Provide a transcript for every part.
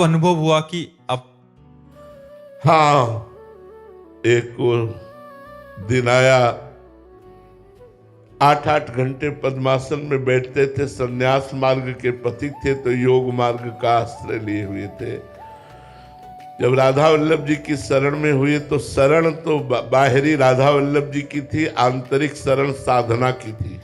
अनुभव हुआ कि अब हाँ, एक दिन आया, 8-8 घंटे पद्मासन में बैठते थे। संन्यास मार्ग के पथिक थे तो योग मार्ग का आश्रय लिए हुए थे। जब राधा वल्लभ जी की शरण में हुए तो शरण तो बाहरी राधा वल्लभ जी की थी, आंतरिक शरण साधना की थी।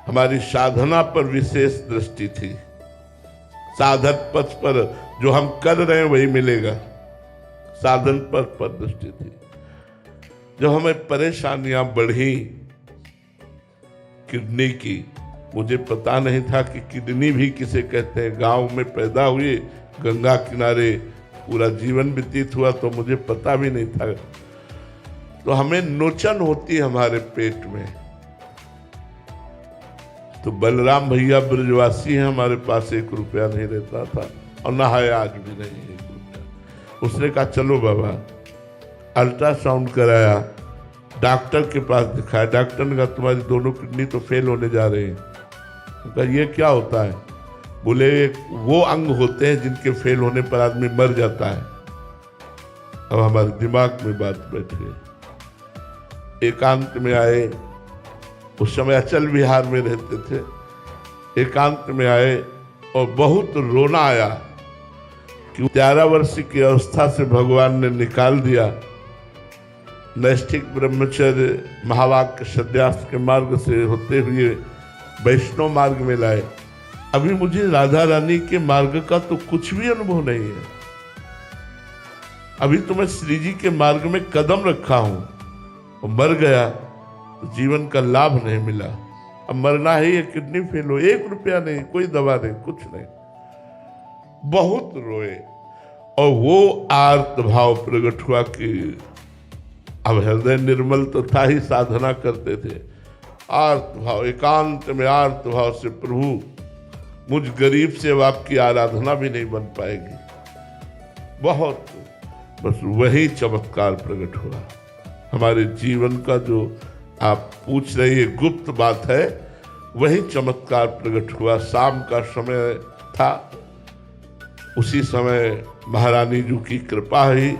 हमारी साधना पर विशेष दृष्टि थी। साधक पथ पर जो हम कर रहे हैं वही मिलेगा, साधन पर दृष्टि थी। जब हमें परेशानियां बढ़ी किडनी की, मुझे पता नहीं था कि किडनी भी किसे कहते हैं। गांव में पैदा हुए, गंगा किनारे पूरा जीवन व्यतीत हुआ तो मुझे पता भी नहीं था। तो हमें नोचन होती हमारे पेट में। तो बलराम भैया ब्रजवासी हैं, हमारे पास 1 रुपया नहीं रहता था और ना है आज भी नहीं 1 रुपया। उसने कहा चलो बाबा, अल्ट्रासाउंड कराया, डॉक्टर के पास दिखाया। डॉक्टर ने कहा तुम्हारी दोनों किडनी तो फेल होने जा रही हैं। कहा ये क्या होता है? बोले वो अंग होते हैं जिनके फेल होने पर आदमी मर जाता है। अब हमारे दिमाग में बात बैठ गई। एकांत में आए, उस समय अचल विहार में रहते थे। एकांत में आए और बहुत रोना आया कि 11 वर्ष की अवस्था से भगवान ने निकाल दिया। नैष्ठिक ब्रह्मचर्य महावाक्य सन्यास के मार्ग से होते हुए वैष्णव मार्ग में लाए। अभी मुझे राधा रानी के मार्ग का तो कुछ भी अनुभव नहीं है। अभी तो मैं श्री जी के मार्ग में कदम रखा हूं और मर गया, जीवन का लाभ नहीं मिला। अब मरना है, ये किडनी फेल हो, 1 रुपया नहीं, कोई दवा नहीं, कुछ नहीं। बहुत रोए और वो आर्त भाव प्रकट हुआ कि अब हृदय निर्मल तो था ही, साधना करते थे। आर्त भाव, एकांत में आर्त भाव से प्रभु मुझ गरीब से अब आपकी आराधना भी नहीं बन पाएगी। बहुत, बस वही चमत्कार प्रकट हुआ हमारे जीवन का। जो आप पूछ रहे ये गुप्त बात है, वही चमत्कार प्रकट हुआ। शाम का समय था, उसी समय महारानी जी की कृपा हुई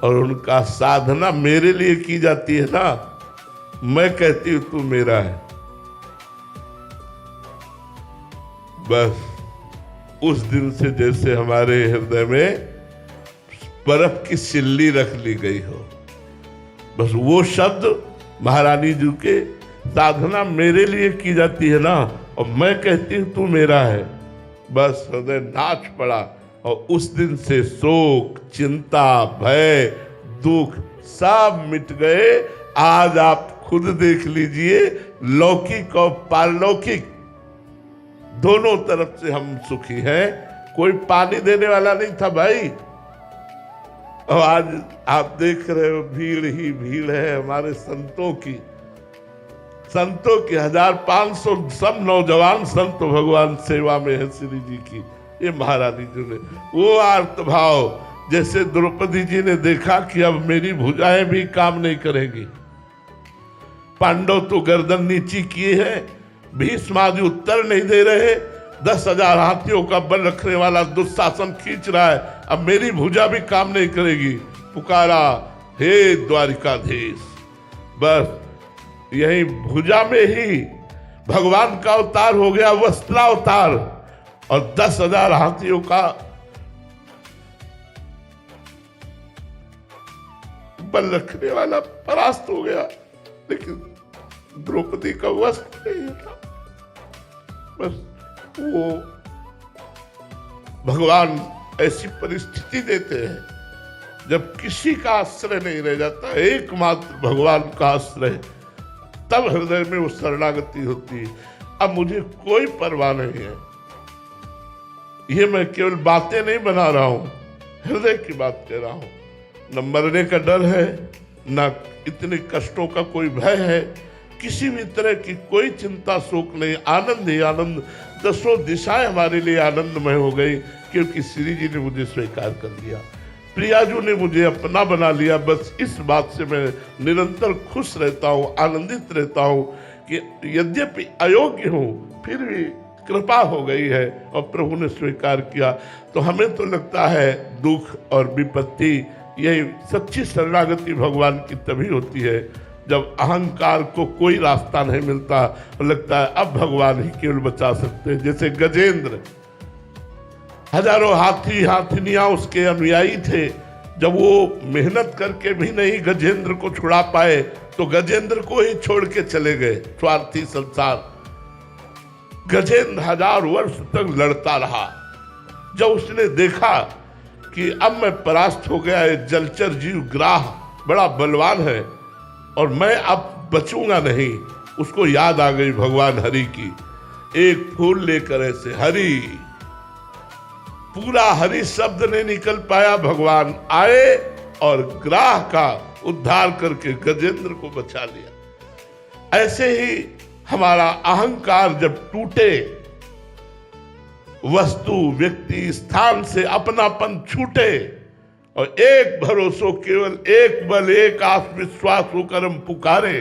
और उनका साधना मेरे लिए की जाती है ना, मैं कहती हूं तू मेरा है। बस उस दिन से जैसे हमारे हृदय में बर्फ की सिल्ली रख ली गई हो। बस वो शब्द महारानी जी के, साधना मेरे लिए की जाती है ना और मैं कहती हूं तू मेरा है। बस हृदय नाच पड़ा और उस दिन से शोक, चिंता, भय, दुख सब मिट गए। आज आप खुद देख लीजिए, लौकिक और पारलौकिक दोनों तरफ से हम सुखी हैं। कोई पानी देने वाला नहीं था भाई, और आज आप देख रहे हो भीड़ ही भीड़ है हमारे संतों की। 1500 सब नौजवान संत भगवान सेवा में है श्री जी की। ये महारानी जी ने वो आर्त भाव, जैसे द्रौपदी जी ने देखा कि अब मेरी भुजाएं भी काम नहीं करेंगी। पांडव तो गर्दन नीची किए हैं, भीष्म आदि उत्तर नहीं दे रहे, 10,000 हाथियों का बल रखने वाला दुशासन खींच रहा है, अब मेरी भुजा भी काम नहीं करेगी। पुकारा, हे द्वारिकाधीश। बस यही भुजा में ही भगवान का अवतार हो गया, वस्त्रावतार, और 10,000 हाथियों का बल रखने वाला परास्त हो गया। लेकिन द्रौपदी का वस्त्र नहीं था। बस वो भगवान ऐसी परिस्थिति देते हैं जब किसी का आश्रय नहीं रह जाता, एकमात्र भगवान का आश्रय, तब हृदय में वो शरणागति होती है। अब मुझे कोई परवाह नहीं है, ये मैं केवल बातें नहीं बना रहा हूं, हृदय की बात कह रहा हूं। न मरने का डर है, न इतने कष्टों का कोई भय है, किसी भी तरह की कोई चिंता शोक नहीं, आनंद ही आनंद। 10 दिशाएं हमारे लिए आनंदमय हो गई क्योंकि श्री जी ने मुझे स्वीकार कर लिया, प्रियाजू ने मुझे अपना बना लिया। बस इस बात से मैं निरंतर खुश रहता हूँ, आनंदित रहता हूँ कि यद्यपि अयोग्य हूँ फिर भी कृपा हो गई है और प्रभु ने स्वीकार किया। तो हमें तो लगता है दुख और विपत्ति, यही सच्ची शरणागति भगवान की तभी होती है जब अहंकार को कोई रास्ता नहीं मिलता और लगता है अब भगवान ही केवल बचा सकते हैं। जैसे गजेंद्र, हजारों हाथी हाथिनियां उसके अनुयायी थे, जब वो मेहनत करके भी नहीं गजेंद्र को छुड़ा पाए तो गजेंद्र को ही छोड़ के चले गए। स्वार्थी संसार। गजेंद्र 1000 वर्ष तक लड़ता रहा। जब उसने देखा कि अब मैं परास्त हो गया, एक जलचर जीव ग्राह बड़ा बलवान है और मैं अब बचूंगा नहीं, उसको याद आ गई भगवान हरि की। एक फूल लेकर ऐसे हरि, पूरा हरि शब्द नहीं निकल पाया, भगवान आए और ग्राह का उद्धार करके गजेंद्र को बचा लिया। ऐसे ही हमारा अहंकार जब टूटे, वस्तु व्यक्ति स्थान से अपनापन छूटे और एक भरोसो केवल एक बल एक आस विश्वास होकर हम पुकारे,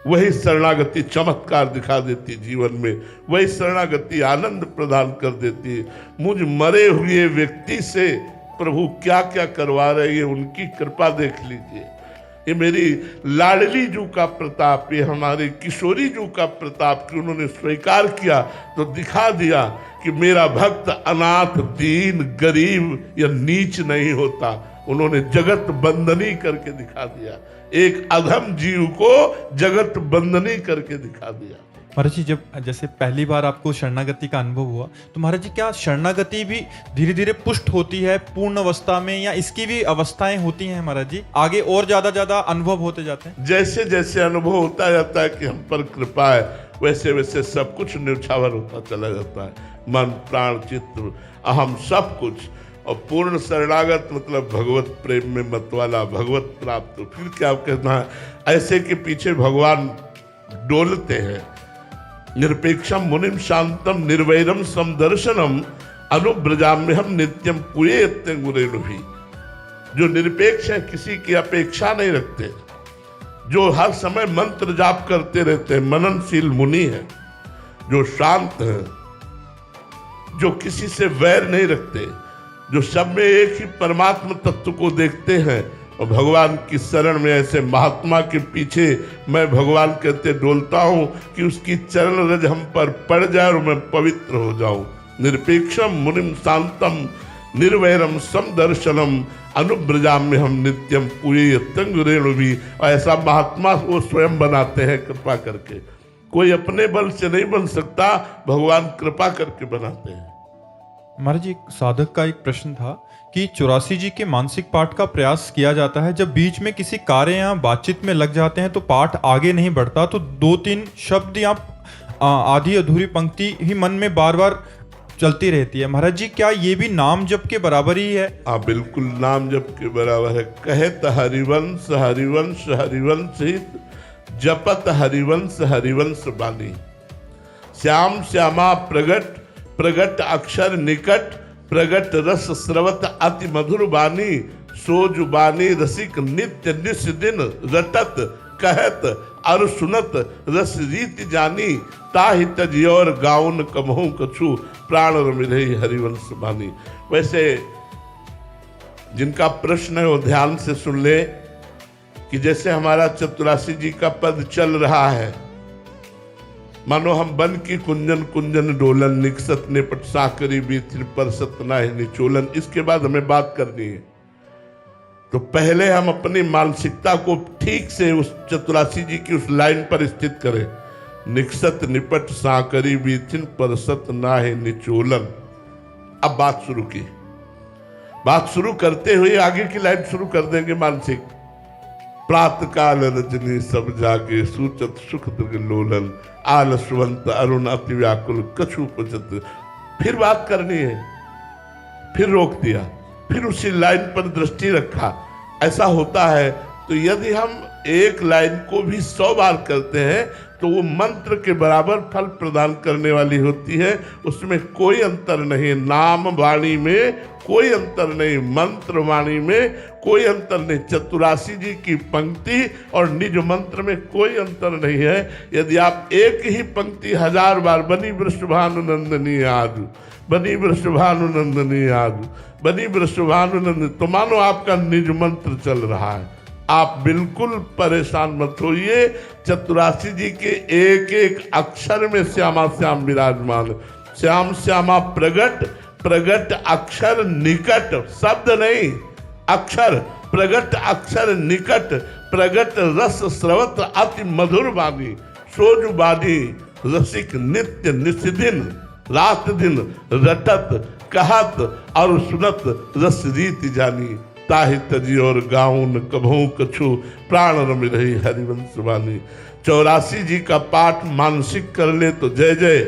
वही शरणागति चमत्कार दिखा देती जीवन में। वही शरणागति आनंद प्रदान कर देती है। मुझ मरे हुए व्यक्ति से प्रभु क्या क्या करवा रहे हैं, उनकी कृपा देख लीजिए। ये मेरी लाडली जू का प्रताप, ये हमारे किशोरी जू का प्रताप कि उन्होंने स्वीकार किया तो दिखा दिया कि मेरा भक्त अनाथ दीन गरीब या नीच नहीं होता। उन्होंने जगत बंदनी करके दिखा दिया, एक अधम जीव को जगत बंदनी करके दिखा दिया। महाराज जी, जब जैसे पहली बार आपको शरणागति का अनुभव हुआ तो महाराज जी क्या शरणागति भी धीरे धीरे पुष्ट होती है पूर्ण अवस्था में, या इसकी भी अवस्थाएं होती हैं महाराज जी, आगे और ज्यादा अनुभव होते जाते हैं? जैसे जैसे अनुभव होता जाता है कि हम पर कृपा है, वैसे वैसे सब कुछ न्यौछावर होता चला जाता है। मन प्राण चित्त अहम सब कुछ। और पूर्ण शरणागत मतलब भगवत प्रेम में मतवाला, भगवत प्राप्त। फिर क्या कहना है, ऐसे के पीछे भगवान डोलते हैं। निरपेक्षम मुनिम शांतम निर्वैरम समदर्शनम अनुब्रजाम्यहम नित्यम पुयेत्य गुरेणु भी। जो निरपेक्ष है, किसी की अपेक्षा नहीं रखते, जो हर समय मंत्र जाप करते रहते हैं, मननशील मुनि है, जो शांत है, जो किसी से वैर नहीं रखते, जो सब में एक ही परमात्मा तत्व को देखते हैं। और भगवान की शरण में ऐसे महात्मा के पीछे मैं भगवान कहते डोलता हूँ कि उसकी चरण रज हम पर पड़ जाए और मैं पवित्र हो जाऊं। निरपेक्षम मुनिम शांतम निर्वैरम समदर्शनम अनुब्रजाम्य हम नित्यम पुयेत्य रेणु भी। ऐसा महात्मा वो स्वयं बनाते हैं कृपा करके। कोई अपने बल से नहीं बन सकता, भगवान कृपा करके बनाते हैं। महाराज जी, एक साधक का एक प्रश्न था कि 84 जी के मानसिक पाठ का प्रयास किया जाता है, जब बीच में किसी कार्य या बातचीत में लग जाते हैं तो पाठ आगे नहीं बढ़ता, तो 2-3 शब्द या आधी अधूरी पंक्ति ही मन में बार बार चलती रहती है। महाराज जी, क्या ये भी नाम जप के बराबर ही है? हाँ, बिल्कुल नाम जप के बराबर है। कहत हरिवंश हरिवंश हरिवंश हित, जपत हरिवंश हरिवंश बानी। श्याम श्यामा प्रगट प्रगट अक्षर निकट, प्रगट रस स्रवत अति मधुर बानी। सोज बानी रसिक नित्य निस दिन, रटत कहत अर सुनत रस रीति जानी। ताहि तजियोर गाउन कमहु कछु, प्राण रमिरहि हरिवंश बानी। वैसे जिनका प्रश्न है वो ध्यान से सुन ले कि जैसे हमारा 84 जी का पद चल रहा है, मानो हम बन की कुंजन कुंजन डोलन, निकसत निपट साकरी बीथिर परसत नाहि निचोलन। इसके बाद हमें बात करनी है, तो पहले हम अपनी मानसिकता को ठीक से उस 84 जी की उस लाइन पर स्थित करें। निकसत निपट साकरी बीथिर परसत नाहि निचोलन। अब बात शुरू की। बात शुरू करते हुए आगे की लाइन शुरू कर देंगे मानसिक। प्रातः काल रजनी सब जागे, सूचत सुख दृग लोलन। आलसवंत अरुण अति व्याकुल कछु पुजत। फिर बात करनी है, फिर रोक दिया, फिर उसी लाइन पर दृष्टि रखा। ऐसा होता है। तो यदि हम एक लाइन को भी 100 बार करते हैं तो वो मंत्र के बराबर फल प्रदान करने वाली होती है। उसमें कोई अंतर नहीं, नाम वाणी में कोई अंतर नहीं, मंत्र वाणी में कोई अंतर नहीं। चतुरासी जी की पंक्ति और निज मंत्र में कोई अंतर नहीं है। यदि आप एक ही पंक्ति 1000 बार बनी वृषभानुनंदनी आदि, बनी वृषभानुनंदनी आदि, बनी वृषभानुनंदनी, तो मानो आपका निज मंत्र चल रहा है। आप बिल्कुल परेशान मत होइए। चतुरासी जी के एक एक अक्षर में श्यामा श्याम विराजमान। श्याम श्यामा प्रगट, प्रगट अक्षर निकट, शब्द नहीं अक्षर, प्रगट अक्षर निकट, प्रगट रस स्रवत अति मधुर वाणी, सोज वाणी रसिक नित्य निस्दिन, रात दिन रटत कहत और सुनत रस रीति जानी, ताहि तजी और गाउन कभू कछु प्राण रम रही हरिवंश वाणी। 84 जी का पाठ मानसिक कर ले तो जय जय,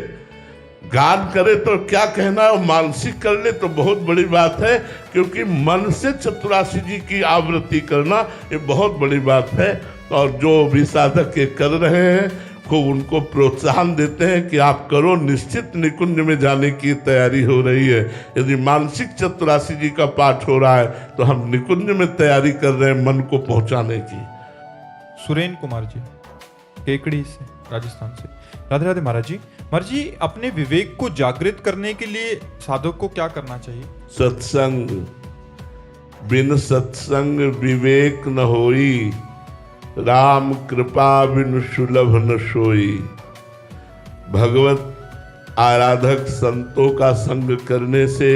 गान करे तो क्या कहना है, मानसिक कर ले तो बहुत बड़ी बात है। क्योंकि मन से 84 जी की आवृत्ति करना ये बहुत बड़ी बात है। और जो भी साधक ये कर रहे हैं को उनको प्रोत्साहन देते हैं कि आप करो, निश्चित निकुंज में जाने की तैयारी हो रही है। यदि मानसिक 84 जी का पाठ हो रहा है तो हम निकुंज में तैयारी कर रहे हैं मन को पहुंचाने की। सुरेन कुमार जी केकड़ी से, राजस्थान से। राधे राधे महाराज जी। महाराज जी, अपने विवेक को जागृत करने के लिए साधक को क्या करना चाहिए? सत्संग, बिन सत्संग विवेक न होई, राम कृपा बिन सुलभ न सोई। भगवत आराधक संतों का संग करने से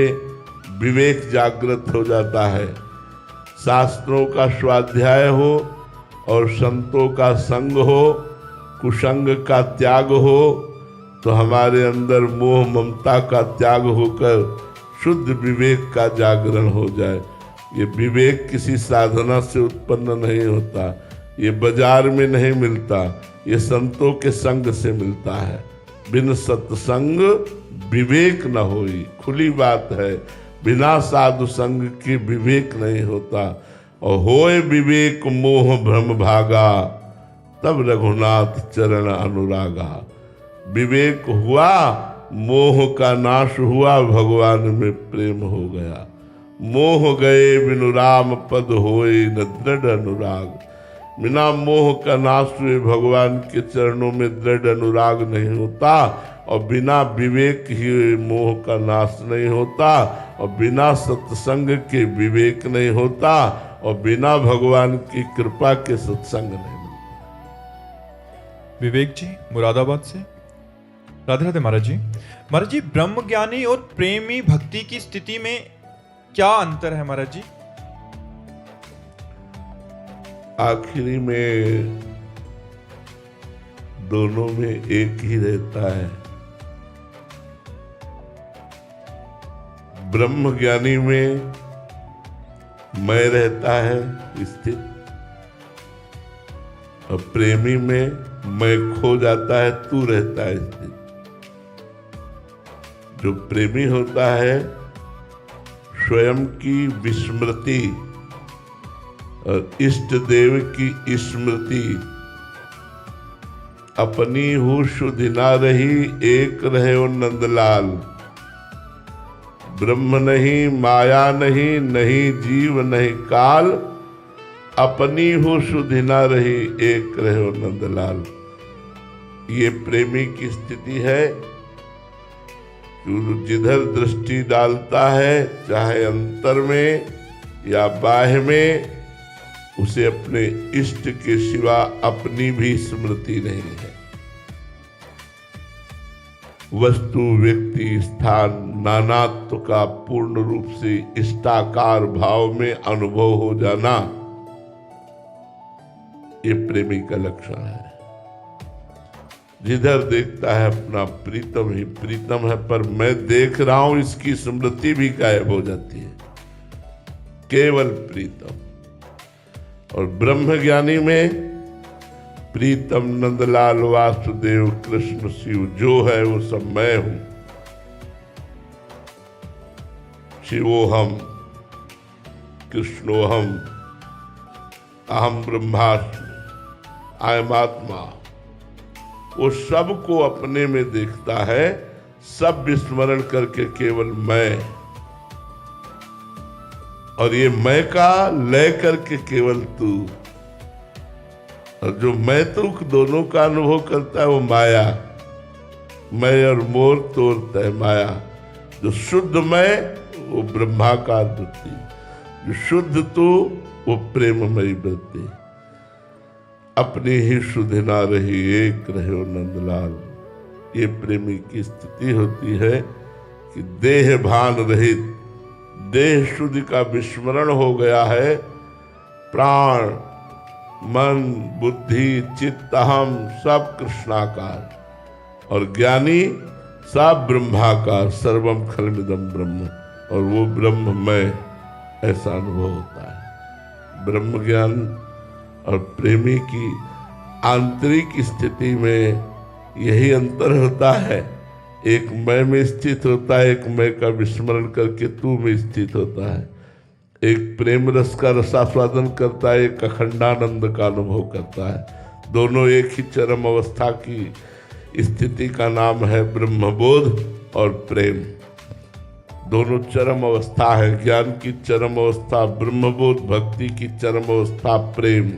विवेक जागृत हो जाता है। शास्त्रों का स्वाध्याय हो और संतों का संग हो, कुसंग का त्याग हो, तो हमारे अंदर मोह ममता का त्याग होकर शुद्ध विवेक का जागरण हो जाए। ये विवेक किसी साधना से उत्पन्न नहीं होता, ये बाजार में नहीं मिलता, ये संतों के संग से मिलता है। बिन सत्संग विवेक न होई, खुली बात है। बिना साधु संग के विवेक नहीं होता। और होए विवेक मोह भ्रम भागा, तब रघुनाथ चरण अनुरागा। विवेक हुआ, मोह का नाश हुआ, भगवान में प्रेम हो गया। मोह गए बिनु राम पद होए न दृढ़ अनुराग। बिना मोह का नाश हुए भगवान के चरणों में दृढ़ अनुराग नहीं होता। और बिना विवेक ही मोह का नाश नहीं होता। और बिना सत्संग के विवेक नहीं होता। और बिना भगवान की कृपा के सत्संग नहीं मिलता। विवेक जी मुरादाबाद से। राधे राधे महाराज जी। महाराज जी, ब्रह्म ज्ञानी और प्रेमी भक्ति की स्थिति में क्या अंतर है महाराज जी? आखिरी में दोनों में एक ही रहता है। ब्रह्म ज्ञानी में मैं रहता है स्थित, और प्रेमी में मैं खो जाता है, तू रहता है स्थित। जो प्रेमी होता है स्वयं की विस्मृति और इष्ट देव की स्मृति, अपनी हूँ शुद्धि ना रही, एक रहे वो नंदलाल। ब्रह्म नहीं, माया नहीं, नहीं जीव नहीं काल, अपनी हूँ शुद्धि ना रही, एक रहे वो नंदलाल। ये प्रेमी की स्थिति है। जिधर दृष्टि डालता है, चाहे अंतर में या बाह्य में, उसे अपने इष्ट के सिवा अपनी भी स्मृति नहीं है। वस्तु, व्यक्ति, स्थान, नानात्व का पूर्ण रूप से इष्टाकार भाव में अनुभव हो जाना, ये प्रेमी का लक्षण है। जिधर देखता है अपना प्रीतम ही प्रीतम है, पर मैं देख रहा हूं, इसकी स्मृति भी गायब हो जाती है। केवल प्रीतम। और ब्रह्म ज्ञानी में प्रीतम, नंदलाल, वासुदेव, कृष्ण, शिव जो है वो सब मैं हूं। शिवोहम, कृष्णोहम, अहम ब्रह्मास्मि, आई एम आत्मा। वो सब को अपने में देखता है, सब विस्मरण करके केवल मैं, और ये मैं का लय करके केवल तू। और जो मैं तू दोनों का अनुभव करता है वो माया, मैं और मोर तोड़ता है माया। जो शुद्ध मैं वो ब्रह्माकार वृत्ति, जो शुद्ध तू वो प्रेममयी वृत्ति। अपनी ही शुद्धि ना रही एक रहे हो नंदलाल। ये प्रेमी की स्थिति होती है कि देह भान रहित, देह शुद्धि का विस्मरण हो गया है। प्राण, मन, बुद्धि, चित्त, अहम सब कृष्णाकार, और ज्ञानी सब ब्रह्माकार। सर्वम खलमिदम ब्रह्म, और वो ब्रह्म मैं, ऐसा अनुभव होता है। ब्रह्म ज्ञान और प्रेमी की आंतरिक स्थिति में यही अंतर होता है। एक मैं में स्थित होता है, एक मैं का विस्मरण करके तू में स्थित होता है। एक प्रेम रस का रसास्वादन करता है, एक अखंडानंद का अनुभव करता है। दोनों एक ही चरम अवस्था की स्थिति का नाम है ब्रह्मबोध और प्रेम। दोनों चरम अवस्था है। ज्ञान की चरम अवस्था ब्रह्मबोध, भक्ति की चरम अवस्था प्रेम।